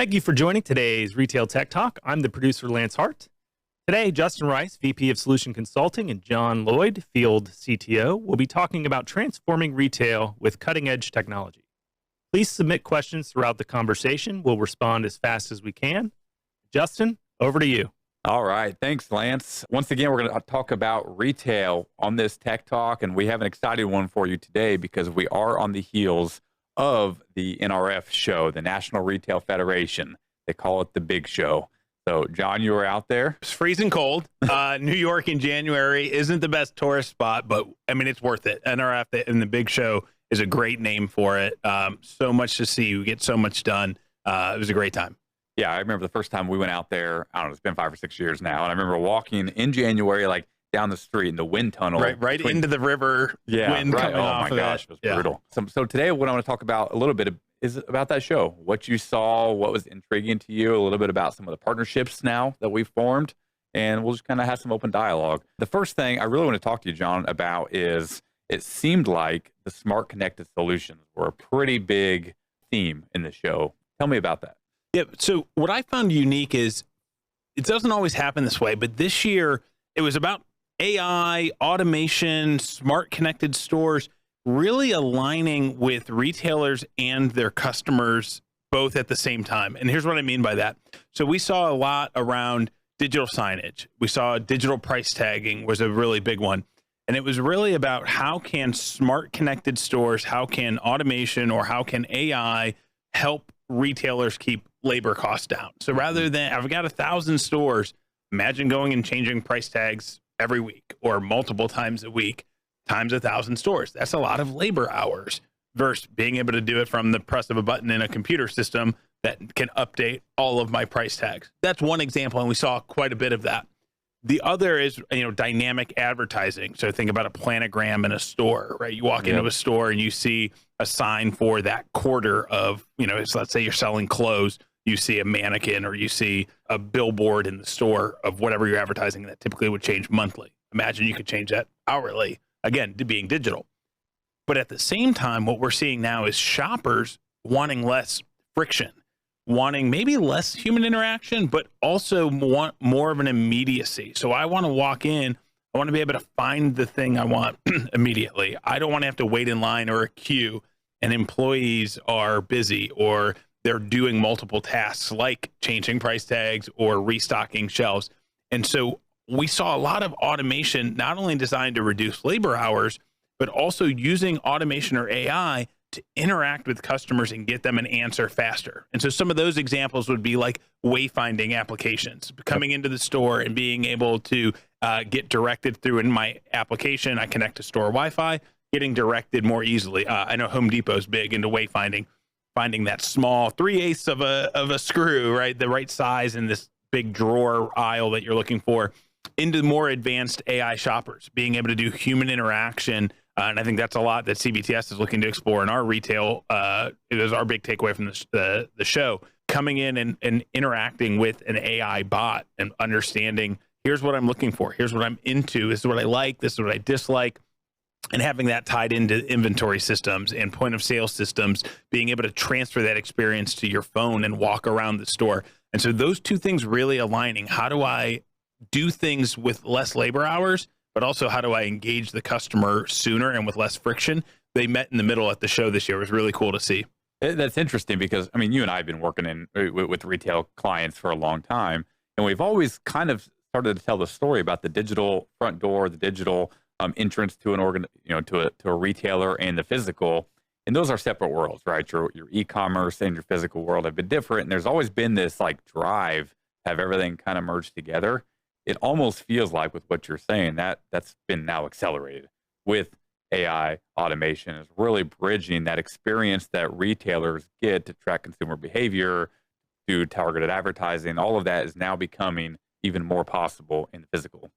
Thank you for joining today's Retail Tech Talk. I'm the producer, Lance Hart. Today, Justin Rice, VP of Solution Consulting, and John Lloyd, Field CTO, will be talking about transforming retail with cutting-edge technology. Please submit questions throughout the conversation. We'll respond as fast as we can. Justin, over to you. All right. Thanks, Lance. Once again, we're going to talk about retail on this Tech Talk, and we have an exciting one for you today because we are on the heels of the NRF show, the National Retail Federation. They call it the big show. So, John, you were out there? It's freezing cold. New York in January isn't the best tourist spot, but I mean, it's worth it. NRF and the big show is a great name for it. So much to see. We get so much done. It was a great time. Yeah, I remember the first time we went out there, I don't know, it's been 5 or 6 years now. And I remember walking in January, like down the street in the wind tunnel. Right into the river. Yeah, wind right. coming Oh off my gosh, it was brutal. So today what I want to talk about a little bit is about that show, what you saw, what was intriguing to you, a little bit about some of the partnerships now that we've formed, and we'll just kind of have some open dialogue. The first thing I really want to talk to you, John, about is it seemed like the smart connected solutions were a pretty big theme in the show. Tell me about that. Yeah. So what I found unique is it doesn't always happen this way, but this year it was about AI, automation, smart connected stores, really aligning with retailers and their customers both at the same time. And here's what I mean by that. So we saw a lot around digital signage. We saw digital price tagging was a really big one. And it was really about how can smart connected stores, how can automation or how can AI help retailers keep labor costs down. So rather than, I've got 1,000 stores, imagine going and changing price tags every week or multiple times a week times 1,000 stores. That's a lot of labor hours versus being able to do it from the press of a button in a computer system that can update all of my price tags. That's one example, and we saw quite a bit of that. The other is, dynamic advertising. So think about a planogram in a store, right? You walk into a store and you see a sign for that quarter of, let's say you're selling clothes, you see a mannequin or you see a billboard in the store of whatever you're advertising that typically would change monthly. Imagine you could change that hourly, again, to being digital. But at the same time, what we're seeing now is shoppers wanting less friction, wanting maybe less human interaction, but also want more of an immediacy. So I want to walk in, I want to be able to find the thing I want immediately. I don't want to have to wait in line or a queue and employees are busy or they're doing multiple tasks like changing price tags or restocking shelves. And so we saw a lot of automation, not only designed to reduce labor hours, but also using automation or AI to interact with customers and get them an answer faster. And so some of those examples would be like wayfinding applications, coming into the store and being able to get directed through in my application. I connect to store Wi-Fi, getting directed more easily. I know Home Depot's big into wayfinding, finding that small 3/8 of a screw, right? The right size in this big drawer aisle that you're looking for, into more advanced AI shoppers, being able to do human interaction. And I think that's a lot that CBTS is looking to explore in our retail. It is our big takeaway from the show, coming in and interacting with an AI bot and understanding, here's what I'm looking for. Here's what I'm into. This is what I like. This is what I dislike. And having that tied into inventory systems and point of sale systems, being able to transfer that experience to your phone and walk around the store. And so those two things really aligning. How do I do things with less labor hours, but also how do I engage the customer sooner and with less friction? They met in the middle at the show this year. It was really cool to see. That's interesting because, you and I have been working with retail clients for a long time, and we've always kind of started to tell the story about the digital front door, the digital entrance to an to a retailer, and the physical. And those are separate worlds, right? Your e-commerce and your physical world have been different. And there's always been this like drive to have everything kind of merged together. It almost feels like with what you're saying, that's been now accelerated with AI automation, is really bridging that experience that retailers get to track consumer behavior, do targeted advertising. All of that is now becoming even more possible in the physical.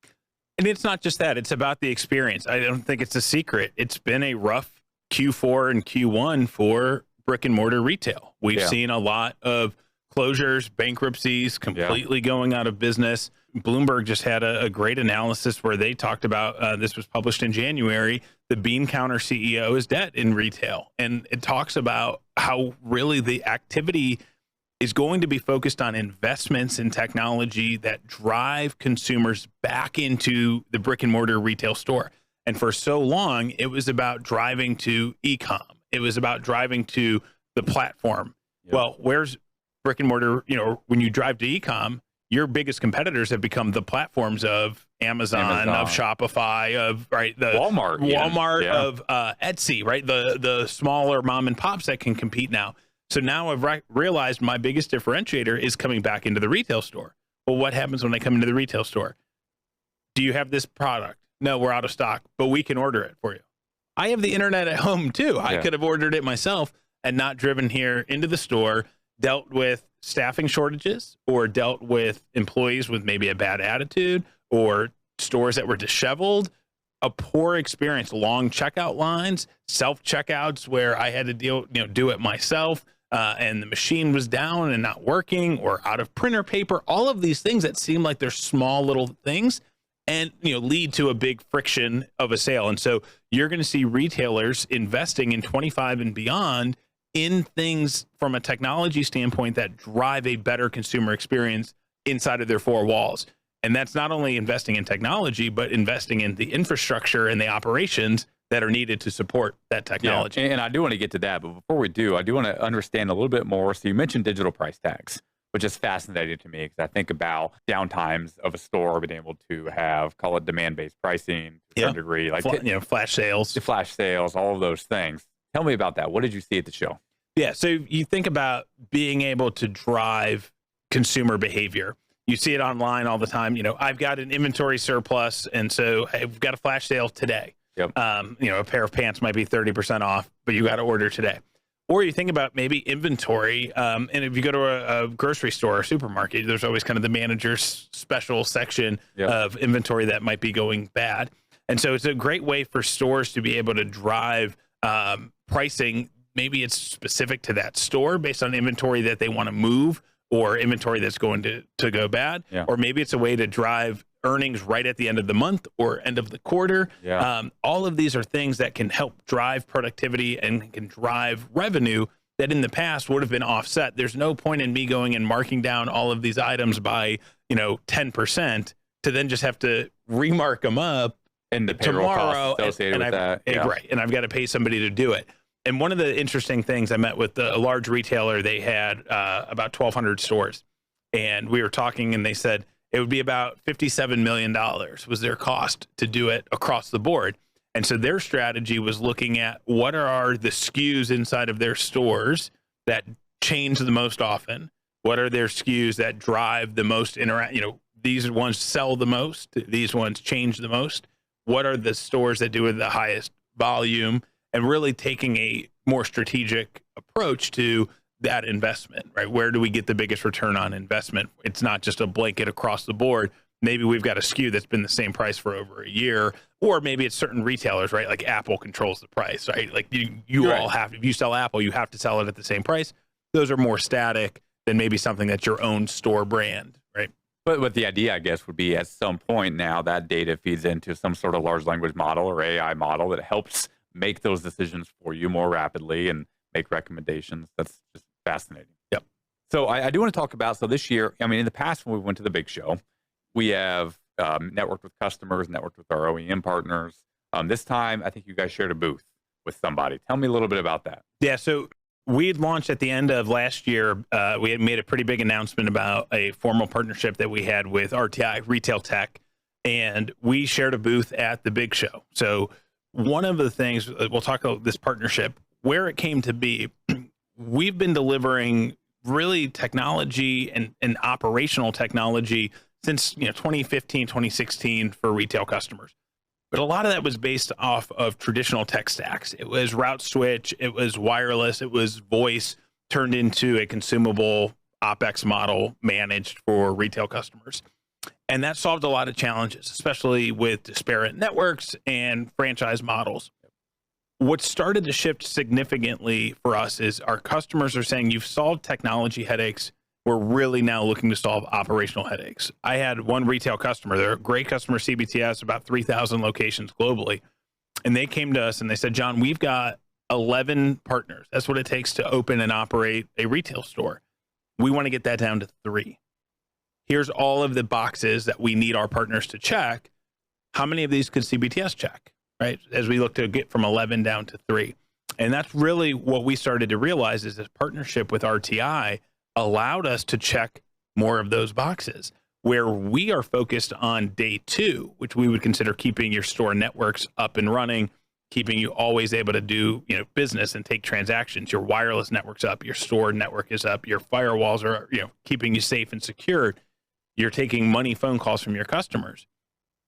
And it's not just that, it's about the experience. I don't think it's a secret. It's been a rough Q4 and Q1 for brick and mortar retail. We've seen a lot of closures, bankruptcies, completely going out of business. Bloomberg just had a great analysis where they talked about, this was published in January, the bean counter CEO is dead in retail. And it talks about how really the activity is going to be focused on investments in technology that drive consumers back into the brick and mortar retail store. And for so long, it was about driving to e-com. It was about driving to the platform. Yep. Well, where's brick and mortar? When you drive to e-com, your biggest competitors have become the platforms of Amazon. Of Shopify, of Walmart, of Etsy, right? The smaller mom and pops that can compete now. So now I've realized my biggest differentiator is coming back into the retail store. Well, what happens when I come into the retail store? Do you have this product? No, we're out of stock, but we can order it for you. I have the internet at home too. I could have ordered it myself and not driven here into the store, dealt with staffing shortages, or dealt with employees with maybe a bad attitude, or stores that were disheveled, a poor experience, long checkout lines, self-checkouts where I had to do it myself, and the machine was down and not working, or out of printer paper, all of these things that seem like they're small little things and lead to a big friction of a sale. And so you're going to see retailers investing in 25 and beyond in things from a technology standpoint that drive a better consumer experience inside of their four walls. And that's not only investing in technology, but investing in the infrastructure and the operations that are needed to support that technology. Yeah, and I do want to get to that, but before we do, I do want to understand a little bit more. So you mentioned digital price tags, which is fascinating to me because I think about downtimes of a store being able to have, call it demand-based pricing to a degree, like flash sales, all of those things. Tell me about that. What did you see at the show? Yeah, so you think about being able to drive consumer behavior. You see it online all the time. I've got an inventory surplus, and so I've got a flash sale today. Yep. A pair of pants might be 30% off, but you got to order today. Or you think about maybe inventory, and if you go to a grocery store or supermarket, there's always kind of the manager's special section of inventory that might be going bad. And so it's a great way for stores to be able to drive pricing. Maybe it's specific to that store based on inventory that they want to move, or inventory that's going to go bad. Yeah. Or maybe it's a way to drive earnings right at the end of the month or end of the quarter. Yeah. All of these are things that can help drive productivity and can drive revenue that in the past would have been offset. There's no point in me going and marking down all of these items by 10% to then just have to remark them up and the payroll tomorrow costs associated with that. Right. And I've got to pay somebody to do it. And one of the interesting things, I met with a large retailer. They had about 1,200 stores, and we were talking, and they said it would be about $57 million was their cost to do it across the board. And so their strategy was looking at what are the SKUs inside of their stores that change the most often. What are their SKUs that drive the most these ones sell the most, these ones change the most. What are the stores that do the highest volume? And really taking a more strategic approach to that investment, right? Where do we get the biggest return on investment? It's not just a blanket across the board. Maybe we've got a SKU that's been the same price for over a year, or maybe it's certain retailers, right? Like Apple controls the price, right? Like you all have, if you sell Apple, you have to sell it at the same price. Those are more static than maybe something that's your own store brand, right? But the idea, I guess, would be at some point now that data feeds into some sort of large language model or AI model that helps make those decisions for you more rapidly and make recommendations. That's just fascinating. Yep. So I do want to talk about, so this year, in the past when we went to the big show, we have networked with customers, networked with our OEM partners. This time, I think you guys shared a booth with somebody. Tell me a little bit about that. Yeah, so we had launched at the end of last year. We had made a pretty big announcement about a formal partnership that we had with RTI Retail Tech, and we shared a booth at the big show. So one of the things, we'll talk about this partnership, where it came to be, we've been delivering really technology and operational technology since 2015, 2016 for retail customers. But a lot of that was based off of traditional tech stacks. It was route switch, it was wireless, it was voice turned into a consumable OpEx model managed for retail customers. And that solved a lot of challenges, especially with disparate networks and franchise models. What started to shift significantly for us is our customers are saying, you've solved technology headaches. We're really now looking to solve operational headaches. I had one retail customer, they're a great customer, CBTS, about 3,000 locations globally. And they came to us and they said, John, we've got 11 partners. That's what it takes to open and operate a retail store. We want to get that down to 3. Here's all of the boxes that we need our partners to check. How many of these could CBTS check, right? As we look to get from 11 down to 3. And that's really what we started to realize is this partnership with RTI allowed us to check more of those boxes, where we are focused on day 2, which we would consider keeping your store networks up and running, keeping you always able to do, business and take transactions. Your wireless network's up, your store network is up, your firewalls are, keeping you safe and secured. You're taking money phone calls from your customers.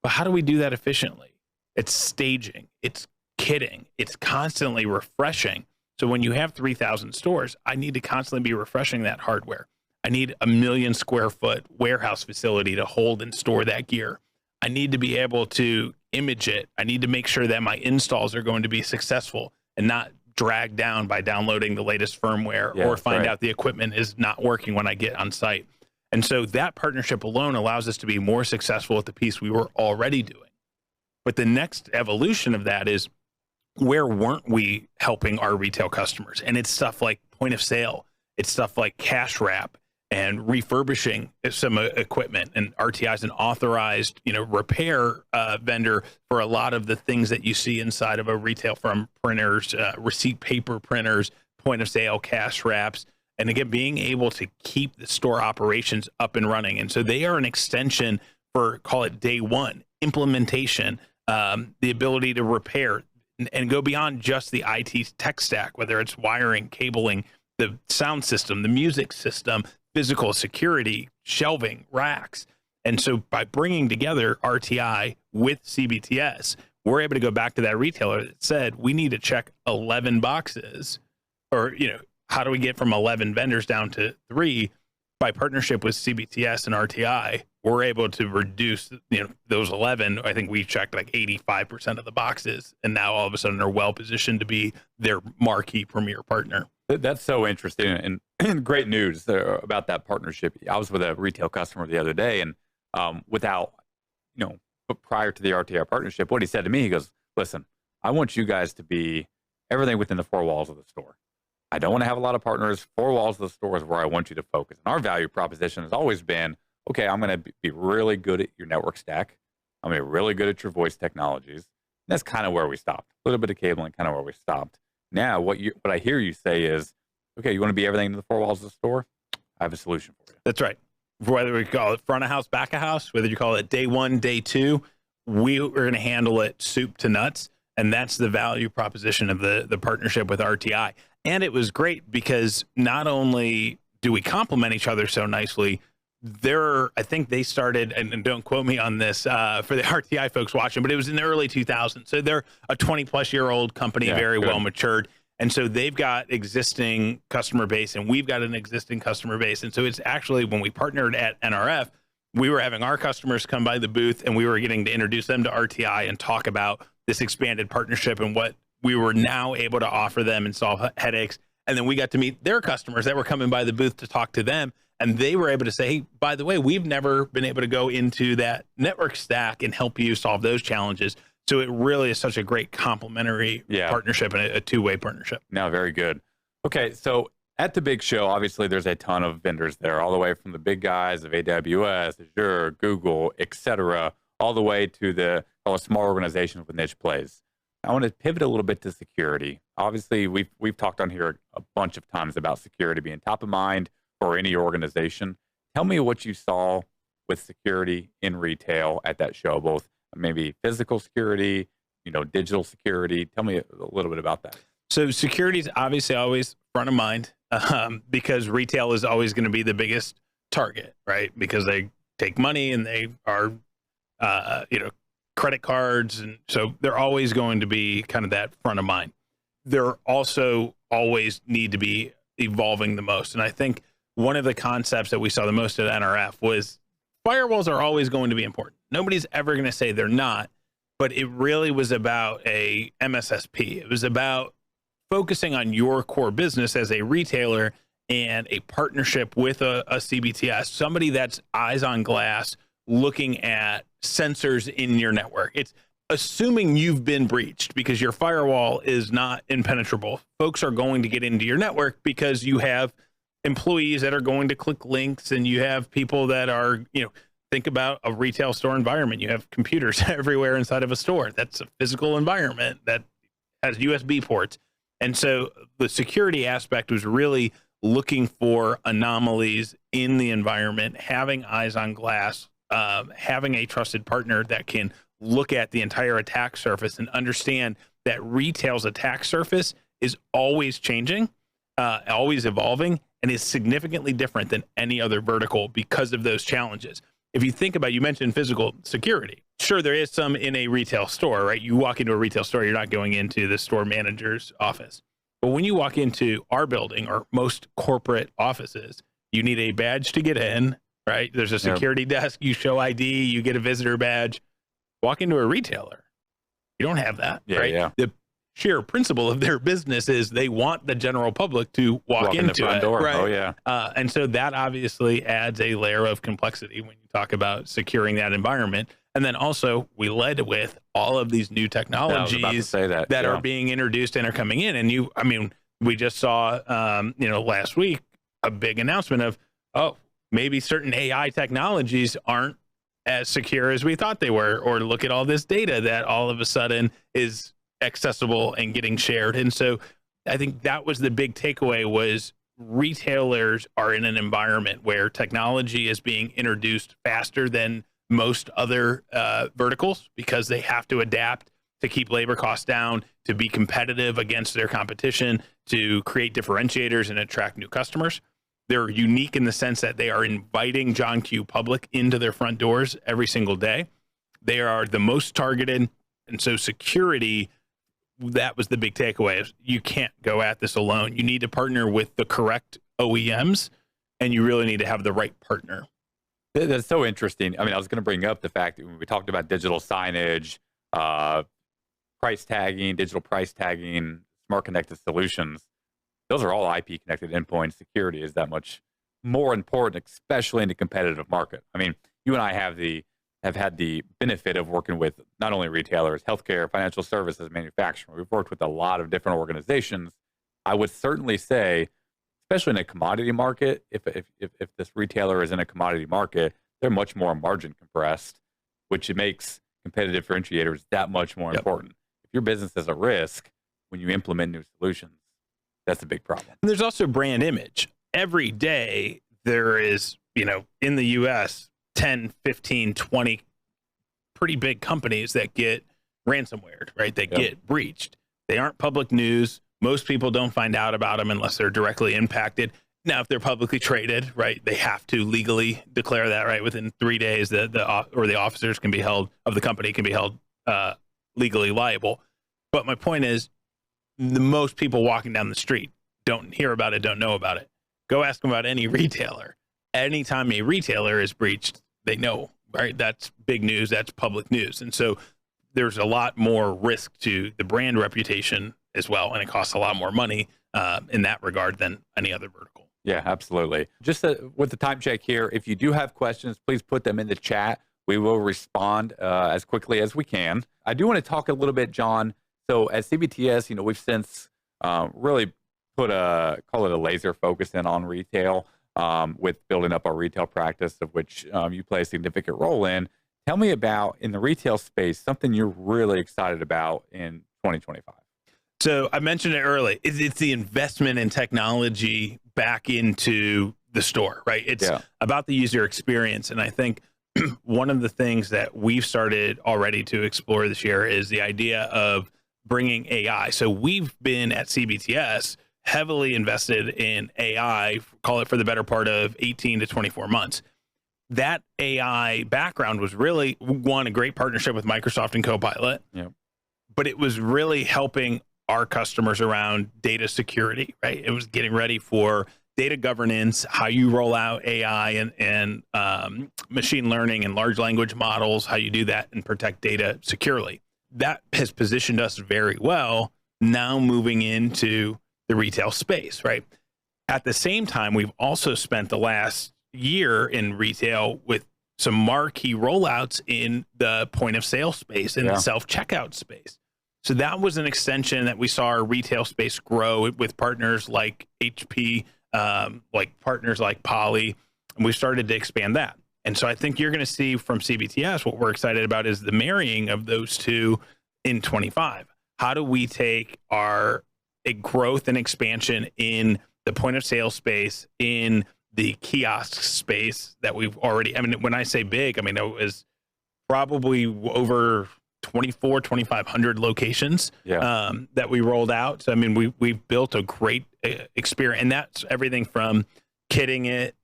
But how do we do that efficiently? It's staging, it's kitting, it's constantly refreshing. So when you have 3,000 stores, I need to constantly be refreshing that hardware. I need a 1 million square foot warehouse facility to hold and store that gear. I need to be able to image it. I need to make sure that my installs are going to be successful and not dragged down by downloading the latest firmware or find out the equipment is not working when I get on site. And so that partnership alone allows us to be more successful at the piece we were already doing. But the next evolution of that is, where weren't we helping our retail customers? And it's stuff like point of sale. It's stuff like cash wrap and refurbishing some equipment. And RTI is an authorized, repair vendor for a lot of the things that you see inside of a retail, from printers, receipt paper printers, point of sale, cash wraps. And again, being able to keep the store operations up and running. And so they are an extension for, call it day 1, implementation, the ability to repair and go beyond just the IT tech stack, whether it's wiring, cabling, the sound system, the music system, physical security, shelving, racks. And so by bringing together RTI with CBTS, we're able to go back to that retailer that said, we need to check 11 boxes, or, how do we get from 11 vendors down to 3? By partnership with CBTS and RTI, we're able to reduce, those 11. I think we checked like 85% of the boxes, and now all of a sudden are well positioned to be their marquee premier partner. That's so interesting and great news about that partnership. I was with a retail customer the other day, and but prior to the RTI partnership, what he said to me, he goes, listen, I want you guys to be everything within the 4 walls of the store. I don't want to have a lot of partners. 4 walls of the store is where I want you to focus. And our value proposition has always been, okay, I'm going to be really good at your network stack. I'm going to be really good at your voice technologies. And that's kind of where we stopped. A little bit of cabling, kind of where we stopped. Now, what I hear you say is, okay, you want to be everything in the 4 walls of the store? I have a solution for you. That's right. Whether we call it front of house, back of house, whether you call it day 1, day 2, we are going to handle it soup to nuts. And that's the value proposition of the partnership with RTI. And it was great because not only do we complement each other so nicely, I think they started, and don't quote me on this for the RTI folks watching, but it was in the early 2000s. So they're a 20-plus-year-old company, very well matured. And so they've got existing customer base, and we've got an existing customer base. And so it's actually, when we partnered at NRF, we were having our customers come by the booth, and we were getting to introduce them to RTI and talk about this expanded partnership and what we were now able to offer them and solve headaches. And then we got to meet their customers that were coming by the booth to talk to them. And they were able to say, hey, by the way, we've never been able to go into that network stack and help you solve those challenges. So it really is such a great complementary partnership and a two-way partnership. No, very good. Okay, so at the big show, obviously there's a ton of vendors there, all the way from the big guys of AWS, Azure, Google, etc., all the way to the small organizations with niche plays. I want to pivot a little bit to security. Obviously, we've talked on here a bunch of times about security being top of mind for any organization. Tell me what you saw with security in retail at that show, both maybe physical security, digital security. Tell me a little bit about that. So security is obviously always front of mind because retail is always going to be the biggest target, right? Because they take money and they are, credit cards. And so they're always going to be kind of that front of mind. They're also always need to be evolving the most. And I think one of the concepts that we saw the most at NRF was firewalls are always going to be important. Nobody's ever going to say they're not, but it really was about a MSSP. It was about focusing on your core business as a retailer and a partnership with a CBTS, somebody that's eyes on glass, looking at sensors in your network. It's assuming you've been breached because your firewall is not impenetrable. Folks are going to get into your network because you have employees that are going to click links, and you have people that are, think about a retail store environment. You have computers everywhere inside of a store. That's a physical environment that has USB ports. And so the security aspect was really looking for anomalies in the environment, having eyes on glass, having a trusted partner that can look at the entire attack surface and understand that retail's attack surface is always changing, always evolving, and is significantly different than any other vertical because of those challenges. If you think about, you mentioned physical security. Sure, there is some in a retail store, right? You walk into a retail store, you're not going into the store manager's office. But when you walk into our building or most corporate offices, you need a badge to get in, right? There's a security desk, you show ID, you get a visitor badge. Walk into a retailer, you don't have that, right? Yeah. The sheer principle of their business is they want the general public to walk into the front it, door. right? Oh, yeah. And so that obviously adds a layer of complexity when you talk about securing that environment. And then also we led with all of these new technologies that are being introduced and are coming in. And we just saw, last week, a big announcement of, maybe certain AI technologies aren't as secure as we thought they were, or look at all this data that all of a sudden is accessible and getting shared. And so I think that was the big takeaway, was retailers are in an environment where technology is being introduced faster than most other verticals, because they have to adapt to keep labor costs down, to be competitive against their competition, to create differentiators and attract new customers. They're unique in the sense that they are inviting John Q. Public into their front doors every single day. They are the most targeted. And so security, that was the big takeaway. You can't go at this alone. You need to partner with the correct OEMs, and you really need to have the right partner. That's so interesting. I was going to bring up the fact that when we talked about digital signage, price tagging, digital price tagging, smart connected solutions, those are all IP connected endpoints. Security is that much more important, especially in the competitive market. You and I have had the benefit of working with not only retailers, healthcare, financial services, manufacturing. We've worked with a lot of different organizations. I would certainly say, especially in a commodity market, if this retailer is in a commodity market, they're much more margin compressed, which makes competitive differentiators that much more important. If your business is at risk when you implement new solutions, that's a big problem. And there's also brand image. Every day there is, in the US, 10, 15, 20 pretty big companies that get ransomware, right? They get breached. They aren't public news. Most people don't find out about them unless they're directly impacted. Now, if they're publicly traded, right, they have to legally declare that, right? Within 3 days, the officers can be held, of the company can be held legally liable. But my point is, the most people walking down the street don't hear about it, don't know about it. Go ask them about any retailer. Anytime a retailer is breached, they know, right? That's big news. That's public news. And so there's a lot more risk to the brand reputation as well. And it costs a lot more money in that regard than any other vertical. Yeah, absolutely. Just with the time check here, if you do have questions, please put them in the chat. We will respond as quickly as we can. I do want to talk a little bit, John. So at CBTS, we've since really call it a laser focus in on retail with building up our retail practice, of which you play a significant role in. Tell me about, in the retail space, something you're really excited about in 2025. So I mentioned it early. It's the investment in technology back into the store, right? It's about the user experience. And I think one of the things that we've started already to explore this year is the idea of bringing AI. So we've been at CBTS heavily invested in AI, call it for the better part of 18 to 24 months. That AI background was really, one, a great partnership with Microsoft and Copilot, but it was really helping our customers around data security, right? It was getting ready for data governance, how you roll out AI and machine learning and large language models, how you do that and protect data securely. That has positioned us very well now moving into the retail space, right? At the same time, we've also spent the last year in retail with some marquee rollouts in the point of sale space and the self-checkout space. So that was an extension that we saw our retail space grow with partners like HP like partners like Poly, and we started to expand that. And so I think you're going to see from CBTS, what we're excited about is the marrying of those two in 25. How do we take our growth and expansion in the point of sale space, in the kiosk space that we've already, I mean, when I say big, I mean, it was probably over 2,500 locations that we rolled out. So, I mean, we've built a great experience, and that's everything from kitting it,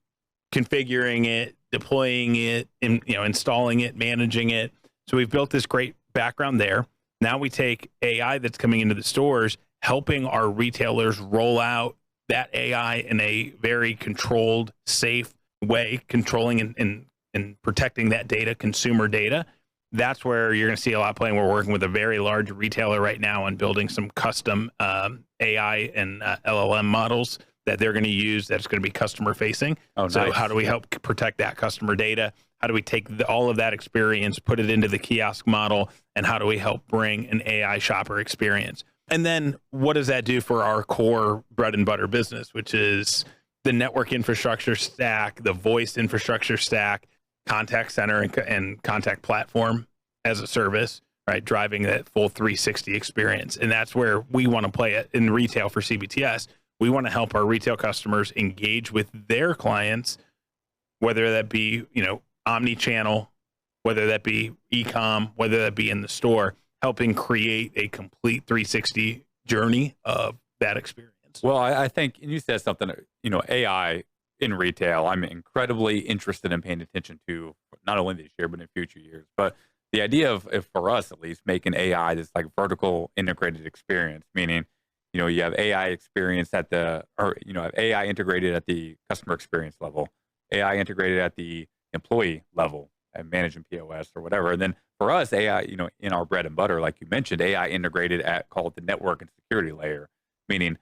configuring it, deploying it, and, you know, installing it, managing it. So we've built this great background there. Now we take AI that's coming into the stores, helping our retailers roll out that AI in a very controlled, safe way, controlling and protecting that data, consumer data. That's where you're going to see a lot playing. We're working with a very large retailer right now on building some custom AI and LLM models that they're going to use that's going to be customer facing. Oh, nice. So how do we help protect that customer data? How do we take all of that experience, put it into the kiosk model, and how do we help bring an AI shopper experience? And then what does that do for our core bread and butter business, which is the network infrastructure stack, the voice infrastructure stack, contact center and contact platform as a service, right? Driving that full 360 experience. And that's where we want to play it in retail for CBTS. We want to help our retail customers engage with their clients, whether that be, you know, omni-channel, whether that be e-com, whether that be in the store, helping create a complete 360 journey of that experience. Well, I think, and you said something, you know, AI in retail, I'm incredibly interested in paying attention to, not only this year, but in future years. But the idea of, if for us at least, making AI this like vertical integrated experience, meaning, you know, you have AI experience at the, or, you know, have AI integrated at the customer experience level, AI integrated at the employee level and managing POS or whatever. And then for us, AI, you know, in our bread and butter, like you mentioned, AI integrated at, call it the network and security layer, meaning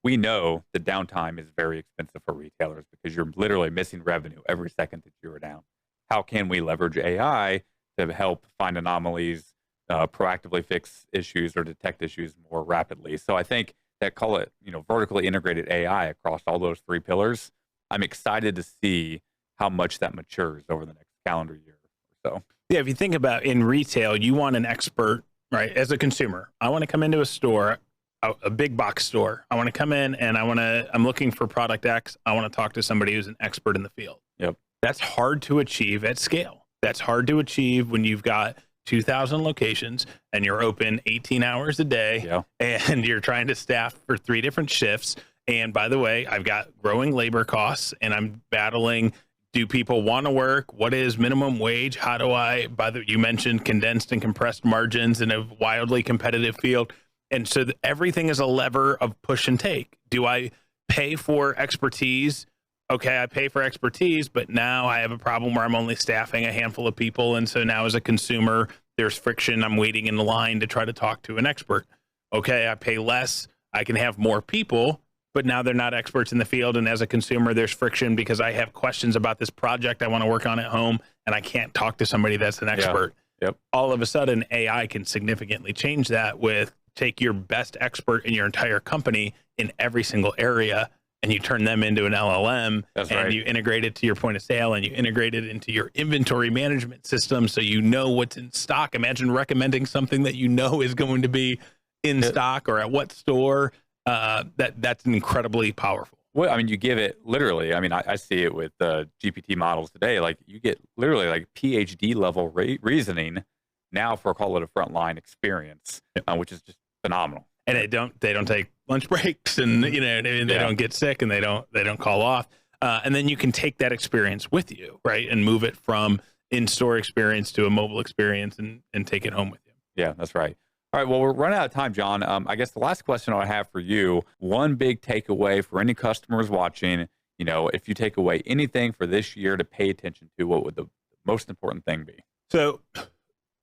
we know the downtime is very expensive for retailers because you're literally missing revenue every second that you're down. How can we leverage AI to help find anomalies, proactively fix issues or detect issues more rapidly? So I think that, call it, you know, vertically integrated AI across all those three pillars. I'm excited to see how much that matures over the next calendar year or so. Yeah, if you think about in retail, you want an expert, right? As a consumer, I want to come into a store, a big box store. I want to come in and I'm looking for product X. I want to talk to somebody who's an expert in the field. Yep. That's hard to achieve at scale. That's hard to achieve when you've got 2,000 locations and you're open 18 hours a day and you're trying to staff for 3 different shifts. And by the way, I've got growing labor costs and I'm battling, do people want to work? What is minimum wage? How do I, you mentioned condensed and compressed margins in a wildly competitive field. And so everything is a lever of push and take. Do I pay for expertise? Okay, I pay for expertise, but now I have a problem where I'm only staffing a handful of people. And so now as a consumer, there's friction. I'm waiting in the line to try to talk to an expert. Okay, I pay less. I can have more people, but now they're not experts in the field. And as a consumer, there's friction because I have questions about this project I want to work on at home, and I can't talk to somebody that's an expert. Yep. All of a sudden, AI can significantly change that with take your best expert in your entire company in every single area, and you turn them into an LLM. That's and right. You integrate it to your point of sale, and you integrate it into your inventory management system so you know what's in stock. Imagine recommending something that you know is going to be in stock or at what store. That's incredibly powerful. Well, I mean, you give it literally, I mean, I see it with GPT models today. Like you get literally like PhD level reasoning now for, call it a frontline experience, which is just phenomenal. And they don't take lunch breaks, and you know, they don't get sick, and they don't call off. And then you can take that experience with you, right, and move it from in-store experience to a mobile experience, and take it home with you. Yeah, that's right. All right, well, we're running out of time, John. I guess the last question I have for you, one big takeaway for any customers watching, you know, if you take away anything for this year to pay attention to, what would the most important thing be? So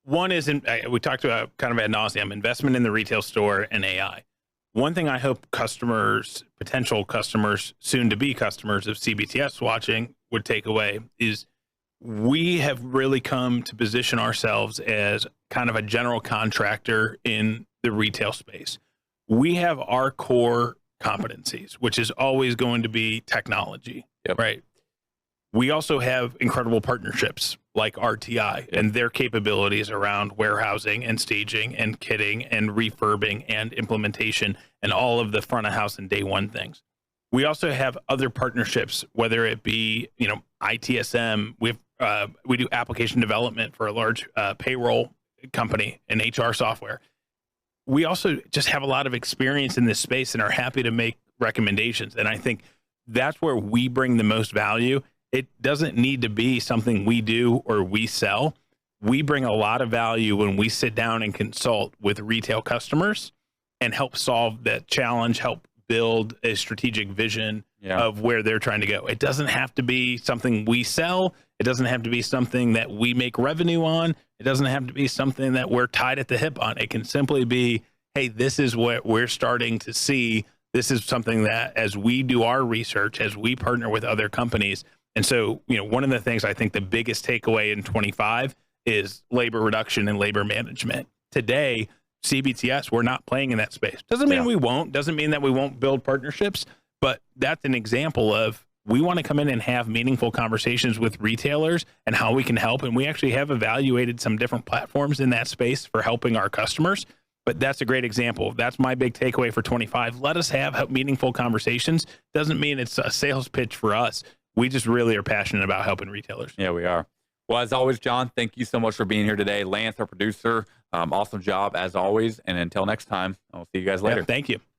one is, we talked about kind of ad nauseum, investment in the retail store and AI. One thing I hope customers, potential customers, soon to be customers of CBTS watching would take away is we have really come to position ourselves as kind of a general contractor in the retail space. We have our core competencies, which is always going to be technology, Yep. right? We also have incredible partnerships like RTI and their capabilities around warehousing and staging and kitting and refurbing and implementation and all of the front of house and day one things. We also have other partnerships, whether it be, ITSM. We do application development for a large payroll company and HR software. We also just have a lot of experience in this space and are happy to make recommendations. And I think that's where we bring the most value. It doesn't need to be something we do or we sell. We bring a lot of value when we sit down and consult with retail customers and help solve that challenge, help build a strategic vision of where they're trying to go. It doesn't have to be something we sell. It doesn't have to be something that we make revenue on. It doesn't have to be something that we're tied at the hip on. It can simply be, hey, this is what we're starting to see. This is something that as we do our research, as we partner with other companies. And so, one of the things I think the biggest takeaway in 25 is labor reduction and labor management. Today, CBTS, we're not playing in that space. Doesn't mean we won't. Doesn't mean that we won't build partnerships. But that's an example of we want to come in and have meaningful conversations with retailers and how we can help. And we actually have evaluated some different platforms in that space for helping our customers. But that's a great example. That's my big takeaway for 25. Let us have meaningful conversations. Doesn't mean it's a sales pitch for us. We just really are passionate about helping retailers. Yeah, we are. Well, as always, John, thank you so much for being here today. Lance, our producer, awesome job as always. And until next time, I'll see you guys later. Yeah, thank you.